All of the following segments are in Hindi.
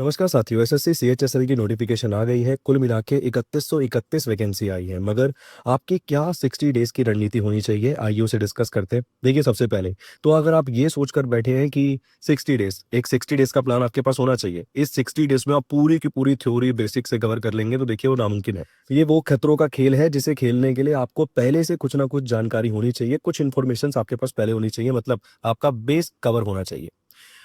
नमस्कार साथियों, एसएससी सीएचएसएल की नोटिफिकेशन आ गई है। कुल मिला के 3131 वैकेंसी आई है, मगर आपकी क्या 60 डेज़ की रणनीति होनी चाहिए, आइए उसे डिस्कस करते हैं। देखिए, सबसे पहले तो अगर आप ये सोचकर बैठे हैं कि 60 डेज़, एक 60 डेज़ का प्लान आपके पास होना चाहिए। इस 60 डेज़ में आप पूरी की पूरी थ्योरी बेसिक से कवर कर लेंगे, तो देखिए वो नामुमकिन है। ये वो खतरों का खेल है जिसे खेलने के लिए आपको पहले से कुछ ना कुछ जानकारी होनी चाहिए, कुछ इन्फॉर्मेशंस आपके पास पहले होनी चाहिए, मतलब आपका बेस कवर होना चाहिए।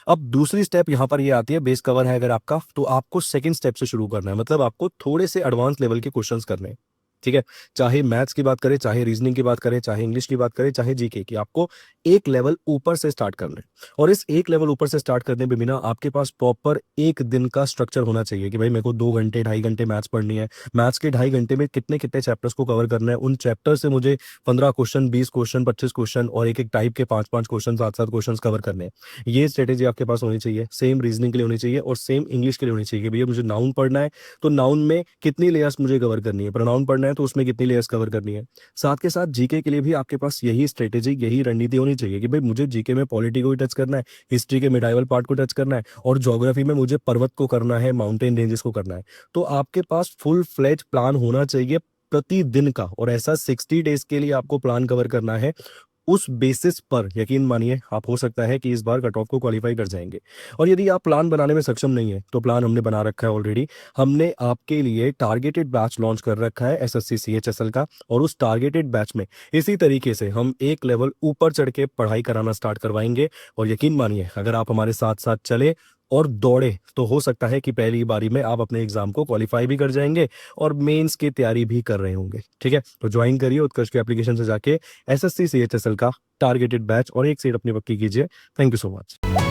अब दूसरी स्टेप यहाँ पर ये आती है, बेस कवर है अगर आपका, तो आपको सेकंड स्टेप से शुरू करना है, मतलब आपको थोड़े से एडवांस लेवल के क्वेश्चंस करने हैं। ठीक है? चाहे मैथ्स की बात करें, चाहे रीजनिंग की बात करें, चाहे इंग्लिश की बात करें, चाहे जीके की, आपको एक लेवल ऊपर से स्टार्ट करना है। और इस एक लेवल ऊपर से स्टार्ट करने पे भी ना आपके पास प्रॉपर एक दिन का स्ट्रक्चर होना चाहिए कि भाई मेरे को 2 घंटे, ढाई घंटे मैथ्स पढ़नी है। मैथ्स के ढाई घंटे में कितने-कितने चैप्टर्स को कवर करना है, उन चैप्टर से मुझे 15 क्वेश्चन, 20 क्वेश्चन, 25 क्वेश्चन और एक-एक टाइप के 5-5 क्वेश्चन, 7-7 क्वेश्चंस कवर करने हैं। ये स्ट्रेटेजी आपके पास होनी चाहिए। सेम रीजनिंग के लिए होनी चाहिए और सेम इंग्लिश के लिए होनी चाहिए कि भैया मुझे नाउन पढ़ना है, तो नाउन में कितनी लेयर्स मुझे कवर करनी है, प्रोनाउन पढ़ना है तो उसमें कितनी लेयर्स कवर करनी है। साथ के साथ जीके के लिए भी आपके पास यही स्ट्रेटेजी, यही रणनीति होनी चाहिए कि भाई मुझे जीके में पॉलिटी को भी टच करना है, हिस्ट्री के मिडाइवल पार्ट को टच करना है और ज्योग्राफी में मुझे पर्वत को करना है, माउंटेन रेंजेस को करना है। तो आपके पास फुल फ्लेज प्लान होना चाहिए प्रतिदिन का, और ऐसा 60 डेज के लिए आपको प्लान कवर करना है। उस बेसिस पर यकीन मानिए, आप हो सकता है कि इस बार कट ऑफ को क्वालिफाई कर जाएँगे। और यदि आप प्लान बनाने में सक्षम नहीं हैं, तो प्लान हमने बना रखा है ऑलरेडी। हमने आपके लिए टारगेटेड बैच लॉन्च कर रखा है एसएससी सीएचएसएल का, और उस टारगेटेड बैच में इसी तरीके से हम एक लेवल ऊपर चढ़ के पढ़ाई कराना स्टार्ट करवाएँगे। और यकीन मानिए, अगर आप हमारे साथ-साथ चले और दौड़े, तो हो सकता है कि पहली बारी में आप अपने एग्ज़ाम को क्वालिफाई भी कर जाएँगे और मेंस की तैयारी भी कर रहे होंगे। ठीक है? तो जॉइन करिए उत्कर्ष के एप्लीकेशन से जाके एसएससी सीएचएसएल का टारगेटेड बैच और एक सीट अपनी पक्की कीजिए। Thank you so much.